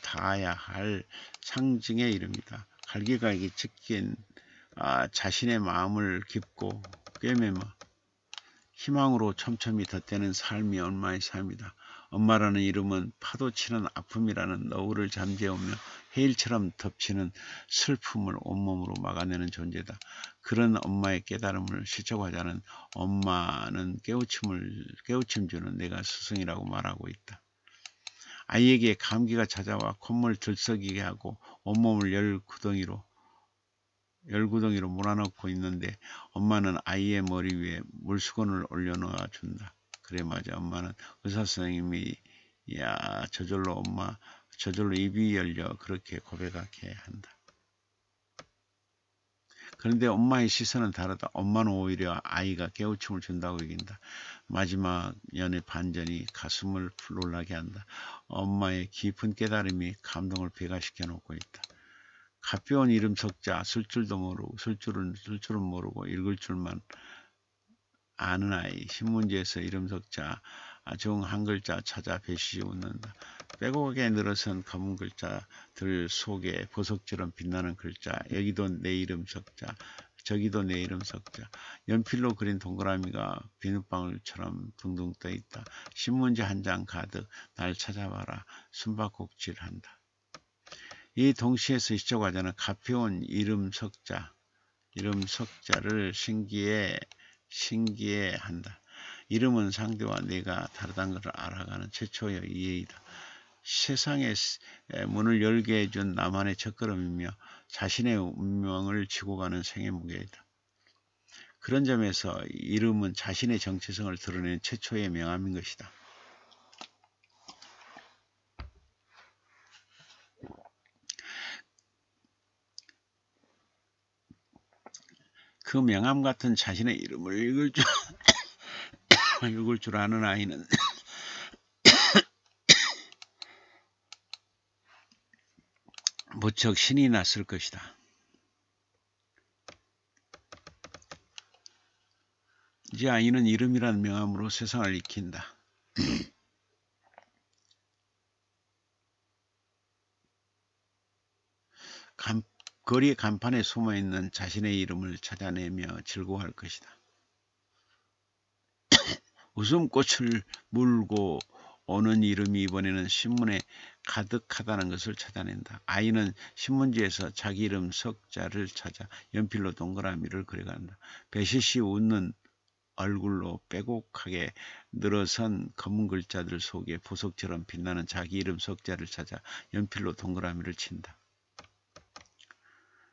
닿아야 할 상징의 이름이다. 갈기갈기 찢긴 자신의 마음을 깊고 꿰매며 희망으로 촘촘히 덧대는 삶이 엄마의 삶이다. 엄마라는 이름은 파도치는 아픔이라는 너울을 잠재우며 해일처럼 덮치는 슬픔을 온몸으로 막아내는 존재다. 그런 엄마의 깨달음을 실천하자는 엄마는 깨우침 주는 내가 스승이라고 말하고 있다. 아이에게 감기가 찾아와 콧물 들썩이게 하고 온몸을 열구덩이로 몰아넣고 있는데 엄마는 아이의 머리 위에 물수건을 올려놓아 준다. 그래 맞아. 엄마는 의사 선생님이 야 저절로 입이 열려 그렇게 고백하게 한다. 그런데 엄마의 시선은 다르다. 엄마는 오히려 아이가 깨우침을 준다고 여긴다. 마지막 연애 반전이 가슴을 놀라게 한다. 엄마의 깊은 깨달음이 감동을 배가시켜 놓고 있다. 가벼운 이름 석자, 쓸 줄은 모르고 읽을 줄만 아는 아이. 신문지에서 이름 석자 중 한 글자 찾아 배시지 웃는다. 빼곡하게 늘어선 검은 글자들 속에 보석처럼 빛나는 글자. 여기도 내 이름 석자, 저기도 내 이름 석자. 연필로 그린 동그라미가 비눗방울처럼 둥둥 떠 있다. 신문지 한 장 가득 날 찾아봐라. 숨바꼭질한다. 이 동시에서 시초과자는 가벼운 이름 석자를 신기해한다. 이름은 상대와 내가 다르다는 것을 알아가는 최초의 이해이다. 세상의 문을 열게 해준 나만의 첫걸음이며 자신의 운명을 지고 가는 생의 무게이다. 그런 점에서 이름은 자신의 정체성을 드러내는 최초의 명함인 것이다. 그 명함 같은 자신의 이름을 읽을 줄 아는 아이는 무척 신이 났을 것이다. 이제 아이는 이름이라는 명함으로 세상을 익힌다. 거리 간판에 숨어있는 자신의 이름을 찾아내며 즐거워할 것이다. 웃음꽃을 물고 오는 이름이 이번에는 신문에 가득하다는 것을 찾아낸다. 아이는 신문지에서 자기 이름 석자를 찾아 연필로 동그라미를 그려간다. 배시시 웃는 얼굴로 빼곡하게 늘어선 검은 글자들 속에 보석처럼 빛나는 자기 이름 석자를 찾아 연필로 동그라미를 친다.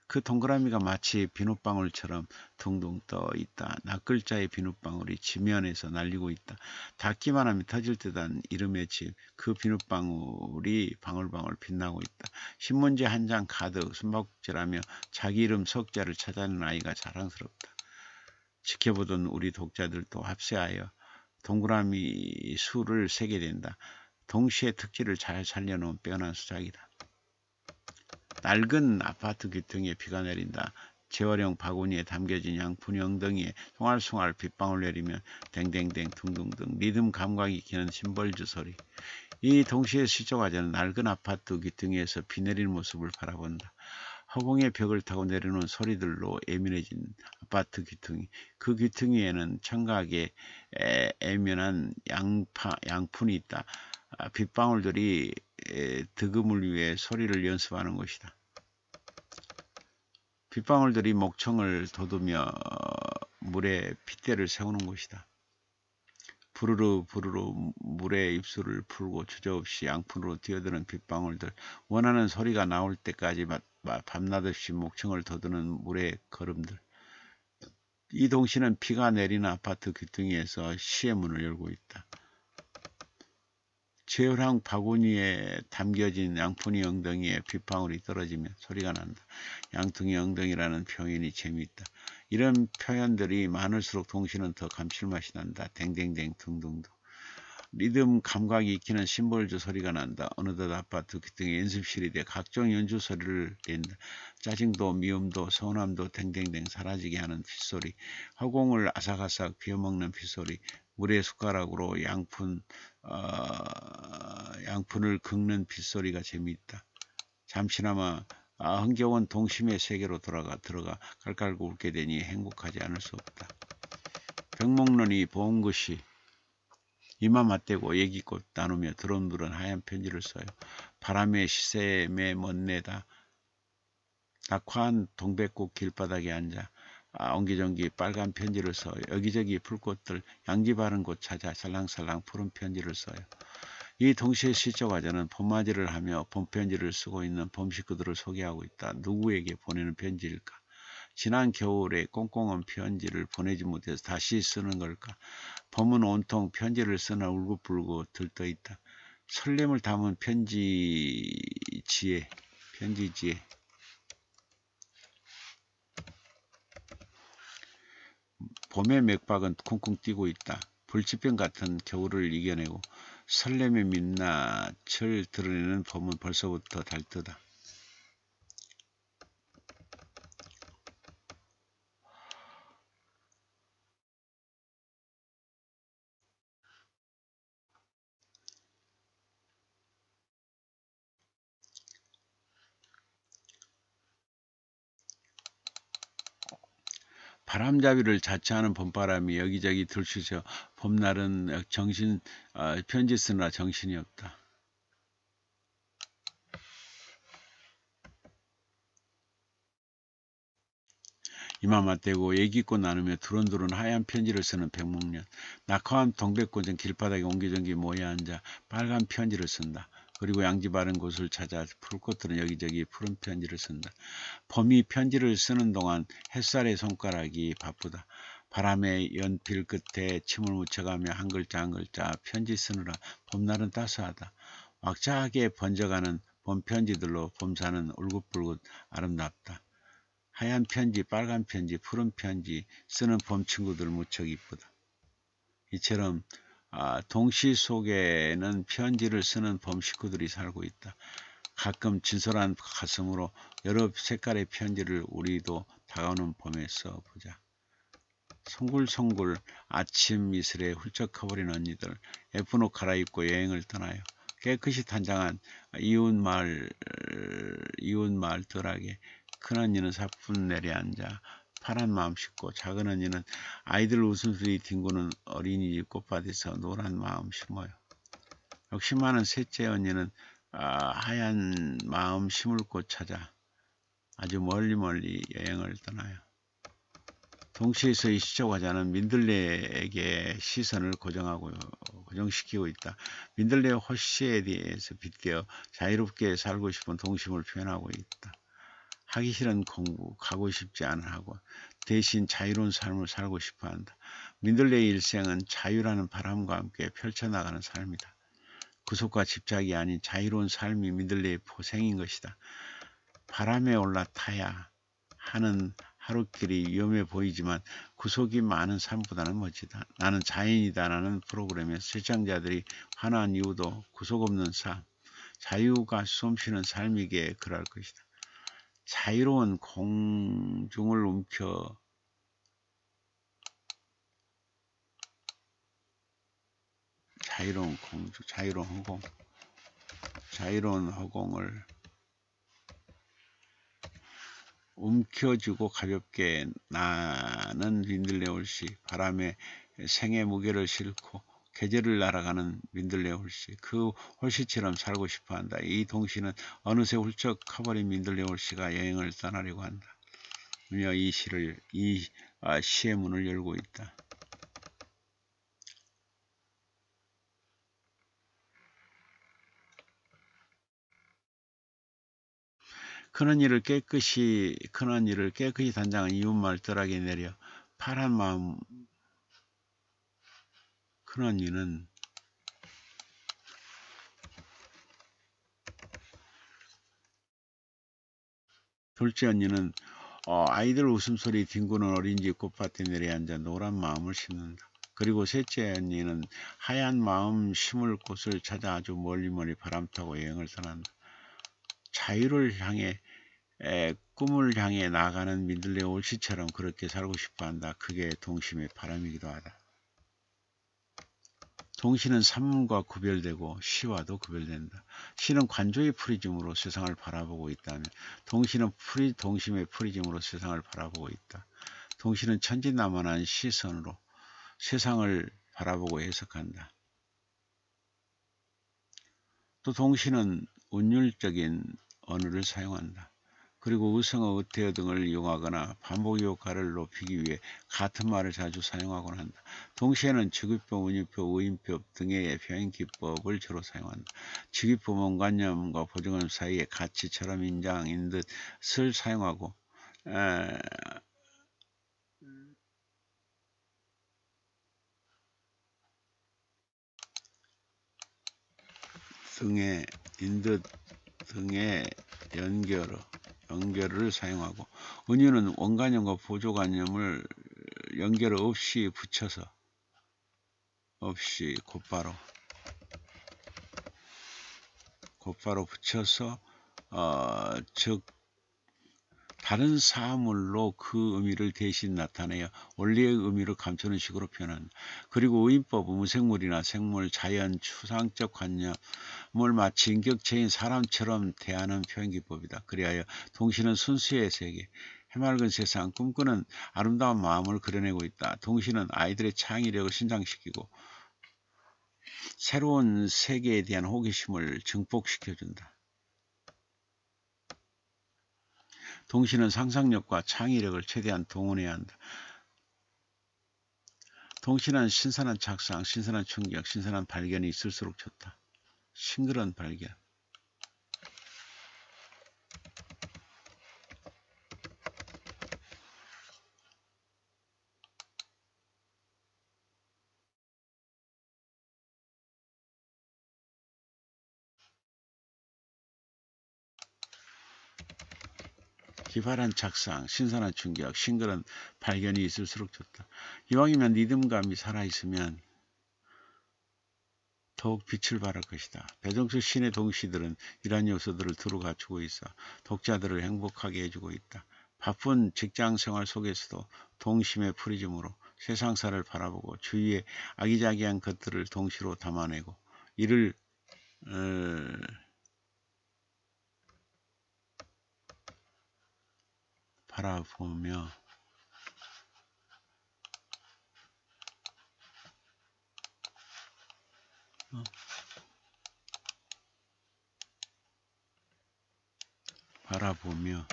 그 동그라미가 마치 비눗방울처럼 둥둥 떠 있다. 낱글자의 비눗방울이 지면에서 날리고 있다. 닿기만 하면 터질 듯한 이름의 집, 그 비눗방울이 방울방울 빛나고 있다. 신문지 한 장 가득 숨바꼭질하며 자기 이름 석자를 찾아내는 아이가 자랑스럽다. 지켜보던 우리 독자들도 합세하여 동그라미 수를 세게 된다. 동시에 특질을 잘 살려놓은 빼어난 수작이다. 낡은 아파트 귀퉁이에 비가 내린다. 재활용 바구니에 담겨진 양푼이 엉덩이에 송알송알 빗방울 내리면 댕댕댕 둥둥둥 리듬 감각이 기는 심벌주 소리. 이 동시에 시조과자는 낡은 아파트 귀퉁이에서 비 내리는 모습을 바라본다. 허공의 벽을 타고 내려오는 소리들로 예민해진 아파트 귀퉁이. 그 귀퉁이에는 청각에 애면한 양푼이 있다. 빗방울들이 득음을 위해 소리를 연습하는 것이다. 빗방울들이 목청을 돋우며 물에 핏대를 세우는 것이다. 부르르 물에 입술을 풀고 주저없이 양푼으로 뛰어드는 빗방울들. 원하는 소리가 나올 때까지 밤낮없이 목청을 돋우는 물의 걸음들. 이 동시는 비가 내리는 아파트 귀퉁이에서 시의 문을 열고 있다. 재활용 바구니에 담겨진 양푼이 엉덩이에 빗방울이 떨어지면 소리가 난다. 양퉁이 엉덩이라는 표현이 재미있다. 이런 표현들이 많을수록 동시는 더 감칠맛이 난다. 댕댕댕 등등등. 리듬 감각이 익히는 심벌주 소리가 난다. 어느덧 아파트 등의 연습실이 돼 각종 연주 소리를 낸다. 짜증도 미움도 서운함도 댕댕댕 사라지게 하는 빗소리. 허공을 아삭아삭 비어먹는 빗소리. 물에 숟가락으로 양푼을 긁는 빗소리가 재미있다. 잠시나마 흥겨운 동심의 세계로 들어가 깔깔고 웃게 되니 행복하지 않을 수 없다. 벽목론이 보은 것이 이마 맞대고 얘기꽃 나누며 드럼드런 하얀 편지를 써요. 바람의 시샘에 멋내다 낙화한 동백꽃 길바닥에 앉아 옹기종기 빨간 편지를 써요. 여기저기 풀꽃들 양지 바른 곳 찾아 살랑살랑 푸른 편지를 써요. 이 동시에 시적 화자는 봄맞이를 하며 봄편지를 쓰고 있는 봄 식구들을 소개하고 있다. 누구에게 보내는 편지일까? 지난 겨울에 꽁꽁한 편지를 보내지 못해서 다시 쓰는 걸까? 봄은 온통 편지를 쓰나 울긋불긋 들떠있다. 설렘을 담은 편지지에 봄의 맥박은 쿵쿵 뛰고 있다. 불치병 같은 겨울을 이겨내고 설렘의 민낯을 드러내는 봄은 벌써부터 달뜨다. 바람잡이를 자처하는 봄바람이 여기저기 들쑤셔 봄날은 편지 쓰느라 정신이 없다. 이마 맞대고 얘기꽃 나누며 두런두런 하얀 편지를 쓰는 백목련. 낙화한 동백꽃은 길바닥에 옹기종기 모여 앉아 빨간 편지를 쓴다. 그리고 양지 바른 곳을 찾아 풀꽃들은 여기저기 푸른 편지를 쓴다. 봄이 편지를 쓰는 동안 햇살의 손가락이 바쁘다. 바람의 연필 끝에 침을 묻혀가며 한 글자 한 글자 편지 쓰느라 봄날은 따스하다. 왁자하게 번져가는 봄 편지들로 봄사는 울긋불긋 아름답다. 하얀 편지, 빨간 편지, 푸른 편지 쓰는 봄 친구들 무척 이쁘다. 이처럼 동시 속에는 편지를 쓰는 봄 식구들이 살고 있다. 가끔 진솔한 가슴으로 여러 색깔의 편지를 우리도 다가오는 봄에 써보자. 송굴송굴 아침 이슬에 훌쩍 커버린 언니들 예쁜 옷 갈아입고 여행을 떠나요. 깨끗이 단장한 이웃마을 덜하게 큰 언니는 사뿐 내려앉아 파란 마음 싣고 작은 언니는 아이들 웃음소리 뒹구는 어린이집 꽃밭에서 노란 마음 심어요. 욕심많은 셋째 언니는 하얀 마음 심을 곳 찾아 아주 멀리 여행을 떠나요. 동시에서 이 시적 화자는 민들레에게 시선을 고정시키고 있다. 민들레의 호시에 대해서 빗대어 자유롭게 살고 싶은 동심을 표현하고 있다. 하기 싫은 공부, 가고 싶지 않은 학원, 대신 자유로운 삶을 살고 싶어 한다. 민들레의 일생은 자유라는 바람과 함께 펼쳐나가는 삶이다. 구속과 집착이 아닌 자유로운 삶이 민들레의 포생인 것이다. 바람에 올라타야 하는 하루길이 위험해 보이지만 구속이 많은 삶보다는 멋지다. 나는 자연이다라는 프로그램에서 시청자들이 화난 이유도 구속 없는 삶, 자유가 숨쉬는 삶이기에 그럴 것이다. 자유로운 공중을 움켜 자유로운 허공을 움켜쥐고 가볍게 나는 민들레 홀씨, 바람에 생의 무게를 싣고 계절을 날아가는 민들레 홀씨, 그 홀씨처럼 살고 싶어한다. 이 동시는 어느새 훌쩍 커버린 민들레 홀씨가 여행을 떠나려고 한다. 이 시의 문을 열고 있다. 큰언니를 깨끗이 단장한 이웃마을 뜰하게 내려 파란 마음 큰언니는 둘째 언니는 아이들 웃음소리 뒹구는 어린이집 꽃밭에 내려앉아 노란 마음을 심는다. 그리고 셋째 언니는 하얀 마음 심을 곳을 찾아 아주 멀리 바람 타고 여행을 떠난다. 자유를 향해 꿈을 향해 나가는 민들레 올시처럼 그렇게 살고 싶어한다. 그게 동심의 바람이기도 하다. 동시는 산문과 구별되고 시와도 구별된다. 시는 관조의 프리즘으로 세상을 바라보고 있다면 동시는 동심의 프리즘으로 세상을 바라보고 있다. 동시는 천진난만한 시선으로 세상을 바라보고 해석한다. 또 동시는 운율적인 언어를 사용한다. 그리고 의성어, 의태어 등을 이용하거나 반복 효과를 높이기 위해 같은 말을 자주 사용하곤 한다. 동시에는 직위법, 운율법, 의인법 등의 표현 기법을 주로 사용한다. 직위법은 원관념과 보증음 사이에 가치처럼 인장인 듯을 사용하고 등의 인듯 등의 연결을 사용하고 은유는 원관념과 보조관념을 연결 없이 붙여서 곧바로 붙여서 즉 다른 사물로 그 의미를 대신 나타내어 원리의 의미를 감추는 식으로 표현한다. 그리고 의인법은 무생물이나 생물, 자연, 추상적 관념을 마치 인격체인 사람처럼 대하는 표현기법이다. 그리하여 동시는 순수의 세계, 해맑은 세상, 꿈꾸는 아름다운 마음을 그려내고 있다. 동시는 아이들의 창의력을 신장시키고 새로운 세계에 대한 호기심을 증폭시켜준다. 동시는 상상력과 창의력을 최대한 동원해야 한다. 동시는 신선한 착상, 신선한 충격, 신선한 발견이 있을수록 좋다. 싱그러운 발견. 기발한 착상, 신선한 충격, 싱그러운 발견이 있을수록 좋다. 이왕이면 리듬감이 살아있으면 더욱 빛을 발할 것이다. 배정수 신의 동시들은 이러한 요소들을 두루 갖추고 있어 독자들을 행복하게 해주고 있다. 바쁜 직장생활 속에서도 동심의 프리즘으로 세상사를 바라보고 주위의 아기자기한 것들을 동시로 담아내고 이를 바라보며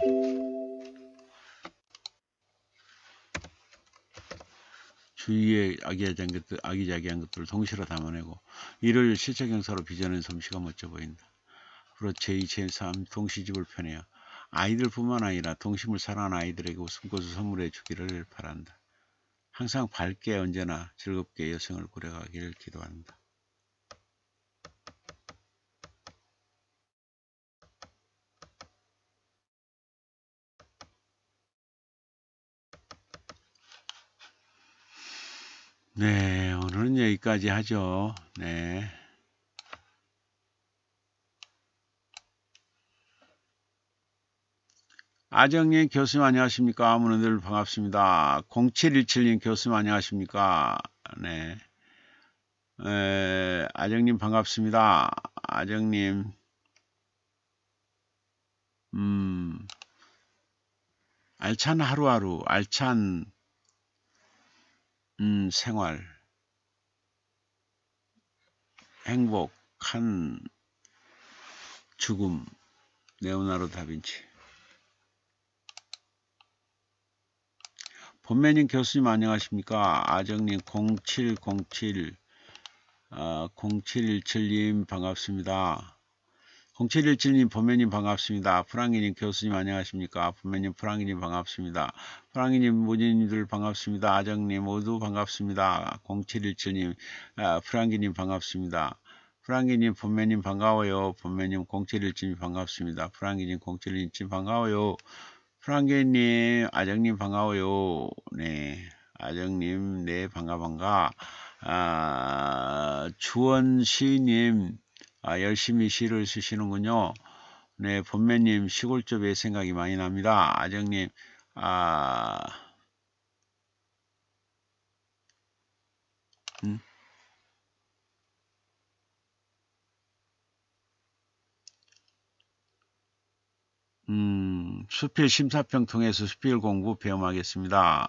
주위의 아기자기한 것들을 동시로 담아내고 이를 실체경사로 빚어낸 솜씨가 멋져 보인다. 앞으로 제2, 제3 동시집을 펴내어 아이들뿐만 아니라 동심을 사랑하는 아이들에게 웃음꽃을 선물해 주기를 바란다. 항상 밝게 언제나 즐겁게 여성을 꾸려가기를 기도한다. 네, 오늘은 여기까지 하죠. 네. 아정님 교수님 안녕하십니까? 문은들 반갑습니다. 0717님 교수님 안녕하십니까? 네. 아정님 반갑습니다. 아정님. 알찬 하루하루, 알찬 생활, 행복한 죽음, 레오나르도 다빈치. 본매님 교수님 안녕하십니까? 아정님 0717님 반갑습니다. 0717님 본매님 반갑습니다. 프랑기님 교수님 안녕하십니까? 본매님 프랑기님 반갑습니다. 프랑기님 모진님들 반갑습니다. 아정님 모두 반갑습니다. 0717님 프랑기님 반갑습니다. 프랑기님 본매님 반가워요. 본매님 0717님 반갑습니다. 프랑기님 0717님 반가워요. 프랑게님, 아정님 반가워요. 네, 아정님, 네, 반가. 주원시님, 열심히 시를 쓰시는군요. 네, 본매님, 시골집의 생각이 많이 납니다. 아정님, 아, 수필 심사평 통해서 수필 공부 배움하겠습니다.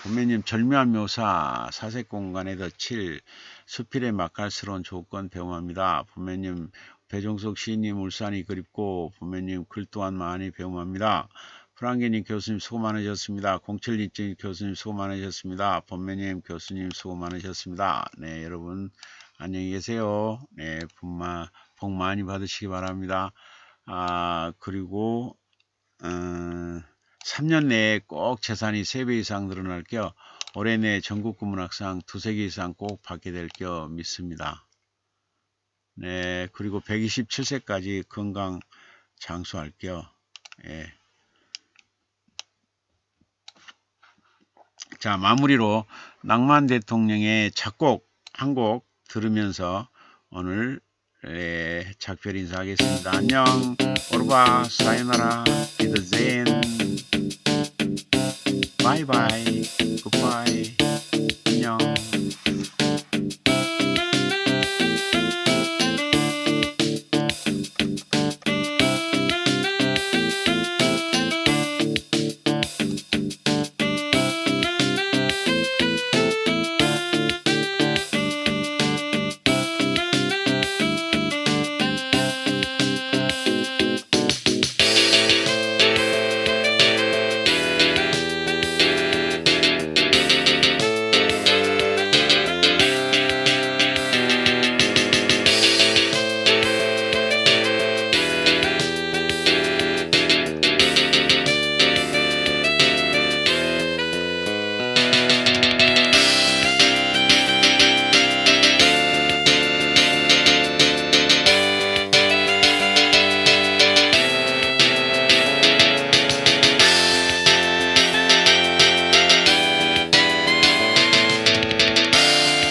본매님 절묘한 묘사 사색 공간에 덧칠 수필의 맛깔스러운 조건 배움합니다. 본매님 배종석 시인님 울산이 그립고 본매님 글 또한 많이 배움합니다. 프랑게님 교수님 수고 많으셨습니다. 0727 교수님 수고 많으셨습니다. 본매님 교수님 수고 많으셨습니다. 네, 여러분 안녕히 계세요. 네, 복 많이 받으시기 바랍니다. 그리고 3년 내에 꼭 재산이 3배 이상 늘어날 겨 올해 내 전국구 문학상 2~3개 이상 꼭 받게 될 겨 믿습니다. 네, 그리고 127세까지 건강 장수할 겨. 예. 자, 마무리로 낭만 대통령의 작곡 한 곡 들으면서 오늘 작별 인사하겠습니다. 안녕, 오르바, 사요나라, 비더젠, 바이바이, 굿바이.